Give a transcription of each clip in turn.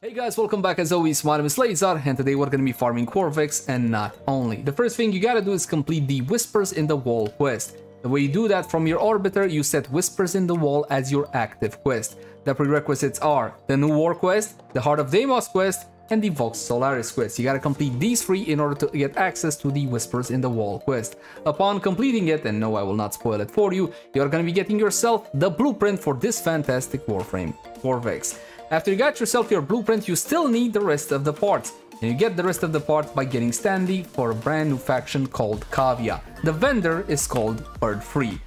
Hey guys, welcome back. As always, my name is Leyzar, and today we're going to be farming Qorvex, and not only. The first thing you gotta do is complete the Whispers in the Wall quest. The way you do that, from your Orbiter, you set Whispers in the Wall as your active quest. The prerequisites are the New War quest, the Heart of Deimos quest, and the Vox Solaris quest. You gotta complete these three in order to get access to the Whispers in the Wall quest. Upon completing it, and no, I will not spoil it for you, you're gonna be getting yourself the blueprint for this fantastic Warframe, Qorvex. After you got yourself your blueprint, you still need the rest of the parts. And you get the rest of the parts by getting standy for a brand new faction called Kavia. The vendor is called Bird Free.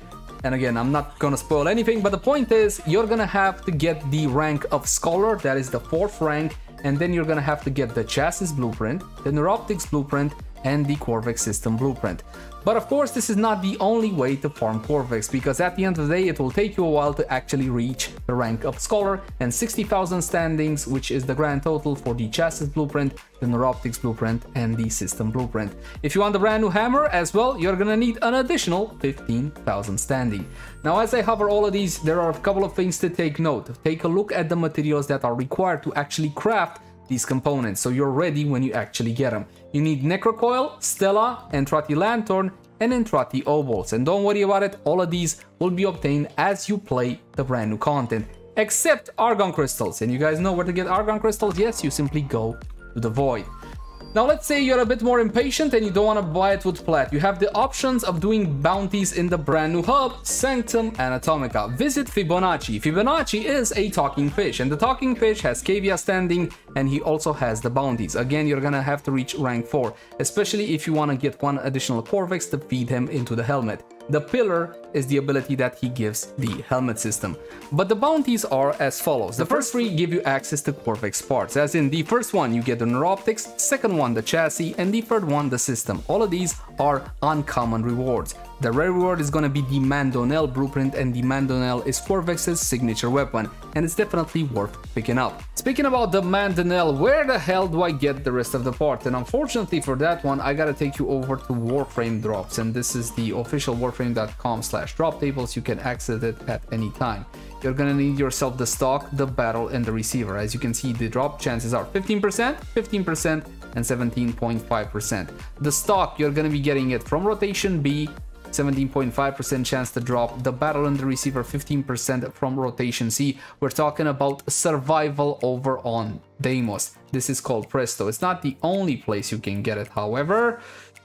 And again, I'm not gonna spoil anything, but the point is, you're gonna have to get the rank of Scholar, that is the 4th rank, and then you're gonna have to get the Chassis blueprint, the Neuroptics blueprint, and the Qorvex system blueprint. But of course, this is not the only way to farm Qorvex, because at the end of the day, it will take you a while to actually reach the rank of Scholar, and 60,000 standings, which is the grand total for the Chassis blueprint, the Neuroptics blueprint, and the system blueprint. If you want the brand new hammer as well, you're gonna need an additional 15,000 standing. Now, as I hover all of these, there are a couple of things to take note. Take a look at the materials that are required to actually craft these components, so you're ready when you actually get them. You need Necrocoil, Stella, Entrati Lanthorn, and Entrati Obols. And don't worry about it, all of these will be obtained as you play the brand new content, except Argon Crystals. And you guys know where to get Argon Crystals? Yes, you simply go to the Void. Now, let's say you're a bit more impatient and you don't want to buy it with plat. You have the options of doing bounties in the brand new hub, Sanctum and Atomica. Visit Fibonacci. Fibonacci is a talking fish, and the talking fish has Kavia standing, and he also has the bounties. Again, you're gonna have to reach rank 4, especially if you want to get one additional Qorvex to feed him into the helmet. The pillar is the ability that he gives the helmet system. But the bounties are as follows. The first 3 give you access to Qorvex parts, as in the first one you get the Neuroptics, second one the chassis, and the third one the system. All of these are uncommon rewards. The rare reward is going to be the Mandonel blueprint, and the Mandonel is Qorvex's signature weapon, and it's definitely worth picking up. Speaking about the Mandonel, where the hell do I get the rest of the parts? And unfortunately for that one, I gotta take you over to Warframe drops, and this is the official warframe.com/drop tables. You can access it at any time. You're gonna need yourself the stock, the battle, and the receiver. As you can see, the drop chances are 15%, 15%, and 17.5%. The stock, you're gonna be getting it from rotation B, 17.5% chance to drop. The battle and the receiver, 15% from rotation C. We're talking about survival over on Deimos. This is called Presto. It's not the only place you can get it, however.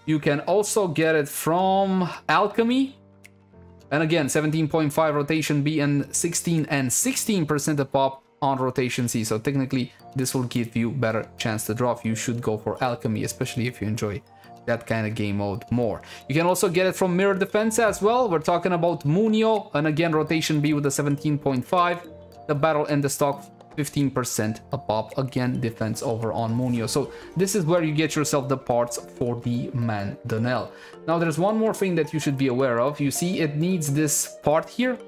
You can also get it from Alchemy. And again, 17.5 rotation B, and 16% a pop on rotation C. So technically, this will give you better chance to drop. You should go for Alchemy, especially if you enjoy that kind of game mode more. You can also get it from Mirror Defense as well. We're talking about Munio, and again, rotation B with a 17.5. The battle and the stock, 15% a pop. Again, defense over on Munio. So this is where you get yourself the parts for the Mandonel. Now, there's one more thing that you should be aware of. You see, it needs this part here,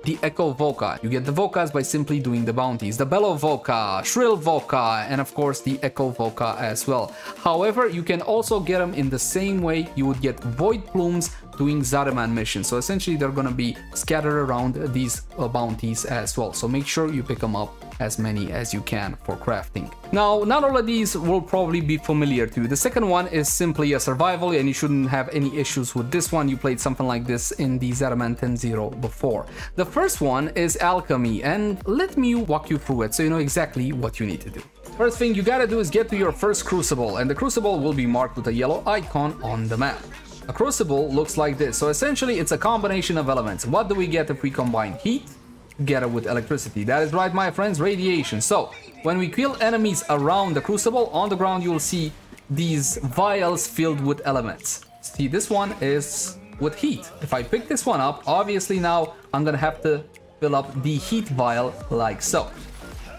the Echo Voca. You get the Vocas by simply doing the bounties. The Bellow Voca, Shrill Voca, and of course the Echo Voca as well. However, you can also get them in the same way you would get Void Plumes doing Zariman missions. So essentially, they're gonna be scattered around these bounties as well. So make sure you pick them up as many as you can for crafting. Now, not all of these will probably be familiar to you. The second one is simply a survival, and you shouldn't have any issues with this one. You played something like this in the Zariman 10.0 before. The first one is Alchemy, and let me walk you through it so you know exactly what you need to do. First thing you gotta do is get to your first Crucible, and the Crucible will be marked with a yellow icon on the map. A Crucible looks like this. So essentially, it's a combination of elements. What do we get if we combine heat together with electricity? That is right, my friends, radiation. So when we kill enemies around the Crucible, on the ground you'll see these vials filled with elements. See, this one is with heat. If I pick this one up, obviously now I'm gonna have to fill up the heat vial like so.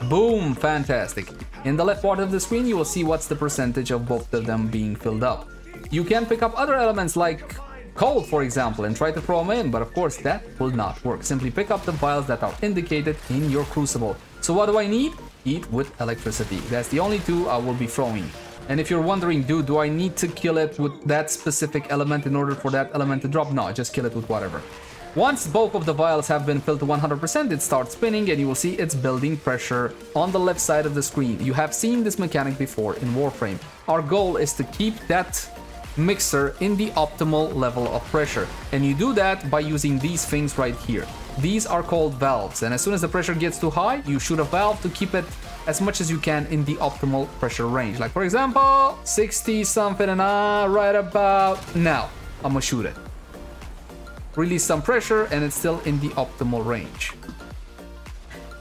Boom, fantastic. In the left part of the screen, you will see what's the percentage of both of them being filled up. You can pick up other elements like coal, for example, and try to throw them in, but of course that will not work. Simply pick up the vials that are indicated in your Crucible. So what do I need? Heat with electricity. That's the only two I will be throwing. And if you're wondering, dude, do I need to kill it with that specific element in order for that element to drop? No, just kill it with whatever. Once both of the vials have been filled to 100%, it starts spinning and you will see it's building pressure on the left side of the screen. You have seen this mechanic before in Warframe. Our goal is to keep that mixer in the optimal level of pressure, and you do that by using these things right here. These are called valves, and as soon as the pressure gets too high, you shoot a valve to keep it as much as you can in the optimal pressure range. Like for example, 60 something, and right about now, I'm gonna shoot it. Release some pressure and it's still in the optimal range.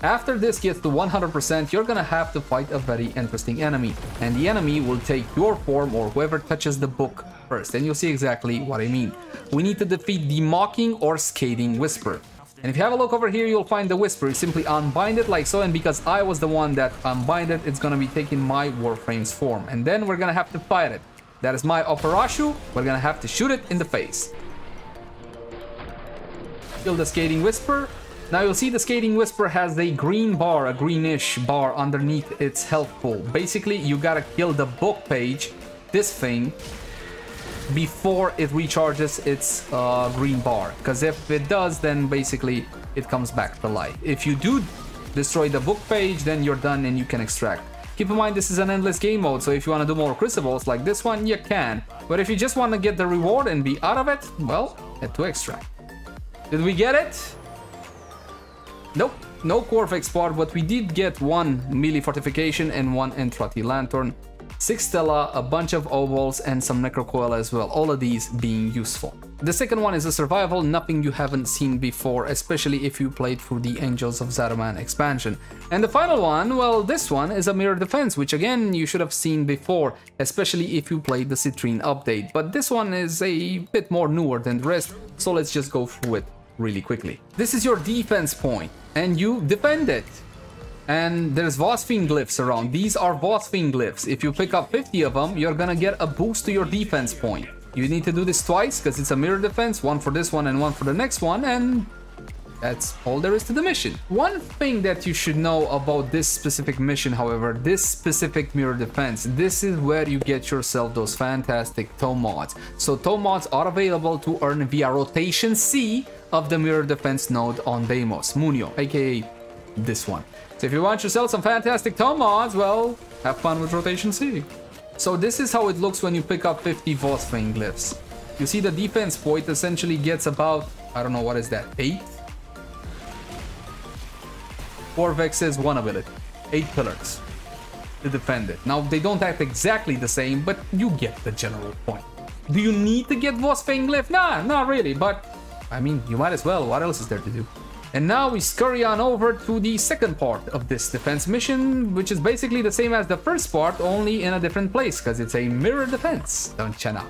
After this gets to 100%, you're gonna have to fight a very interesting enemy, and the enemy will take your form or whoever touches the book first, and you'll see exactly what I mean. We need to defeat the Mocking or Scathing Whisper. And if you have a look over here, you'll find the Whisper. You simply unbind it like so, and because I was the one that unbind it, it's gonna be taking my Warframe's form, and then we're gonna have to fight it. That is my Operashu. We're gonna have to shoot it in the face. Kill the Scathing Whisper. Now you'll see the Scathing Whisper has a green bar, a greenish bar underneath its health pool. Basically, you gotta kill the book page, this thing, before it recharges its green bar. Because if it does, then basically it comes back to life. If you do destroy the book page, then you're done and you can extract. Keep in mind, this is an endless game mode, so if you want to do more crucibles like this one, you can. But if you just want to get the reward and be out of it, well, head to extract. Did we get it? Nope, no Qorvex part, but we did get one melee fortification and one Entrati lantern, 6 stella, a bunch of ovals, and some necrocoil as well, all of these being useful. The second one is a survival, nothing you haven't seen before, especially if you played through the Angels of Zaraman expansion. And the final one, well, this one is a mirror defense, which again you should have seen before, especially if you played the Citrine update. But this one is a bit more newer than the rest, so let's just go through it really quickly. This is your defense point, and you defend it. And there's Warframe glyphs around. These are Warframe glyphs. If you pick up 50 of them, you're gonna get a boost to your defense point. You need to do this twice because it's a mirror defense, one for this one and one for the next one, and that's all there is to the mission. One thing that you should know about this specific mission, however, this specific mirror defense, this is where you get yourself those fantastic tome mods. So tome mods are available to earn via rotation C of the mirror defense node on Deimos, Munio, aka this one. So if you want yourself some fantastic tome mods, well, have fun with rotation C. So this is how it looks when you pick up 50 Warframe glyphs. You see the defense point essentially gets about, I don't know, what is that, 8? Qorvex is one ability, 8 pillars to defend it. Now they don't act exactly the same, but you get the general point. Do you need to get Warframe glyph? Nah, not really, but I mean, you might as well. What else is there to do? And now we scurry on over to the second part of this defense mission, which is basically the same as the first part, only in a different place, because it's a mirror defense, don't you know?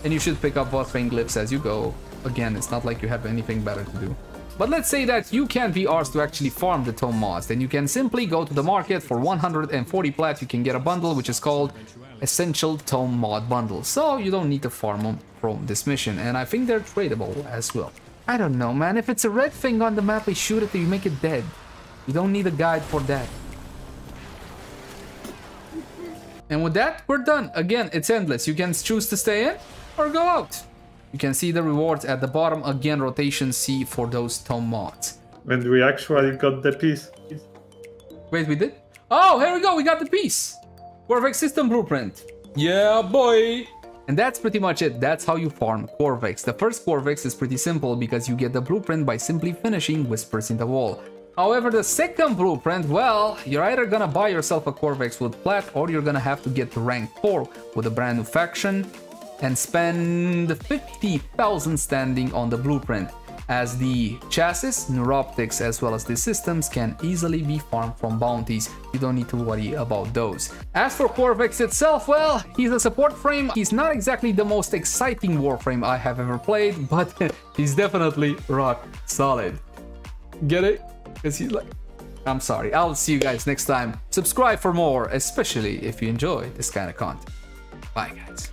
And you should pick up Warframe glyphs as you go. Again, it's not like you have anything better to do. But let's say that you can't be arsed to actually farm the tome mods, then you can simply go to the market. For 140 plat, you can get a bundle which is called Essential Tome Mod Bundle. So you don't need to farm them from this mission, and I think they're tradable as well. I don't know, man. If it's a red thing on the map, we shoot it till you make it dead. You don't need a guide for that. And with that, we're done. Again, it's endless. You can choose to stay in or go out. You can see the rewards at the bottom. Again, rotation C for those tome mods. And we actually got the piece. Wait, we did? Oh, here we go. We got the piece. Qorvex system blueprint. Yeah, boy. And that's pretty much it. That's how you farm Qorvex. The first Qorvex is pretty simple because you get the blueprint by simply finishing Whispers in the Wall. However, the second blueprint, well, you're either gonna buy yourself a Qorvex with plat, or you're gonna have to get to rank 4 with a brand new faction and spend 50,000 standing on the blueprint, as the chassis, neuroptics, as well as the systems can easily be farmed from bounties. You don't need to worry about those. As for Qorvex itself, well, he's a support frame. He's not exactly the most exciting Warframe I have ever played, but he's definitely rock solid. Get it? Because he's like... I'm sorry. I'll see you guys next time. Subscribe for more, especially if you enjoy this kind of content. Bye, guys.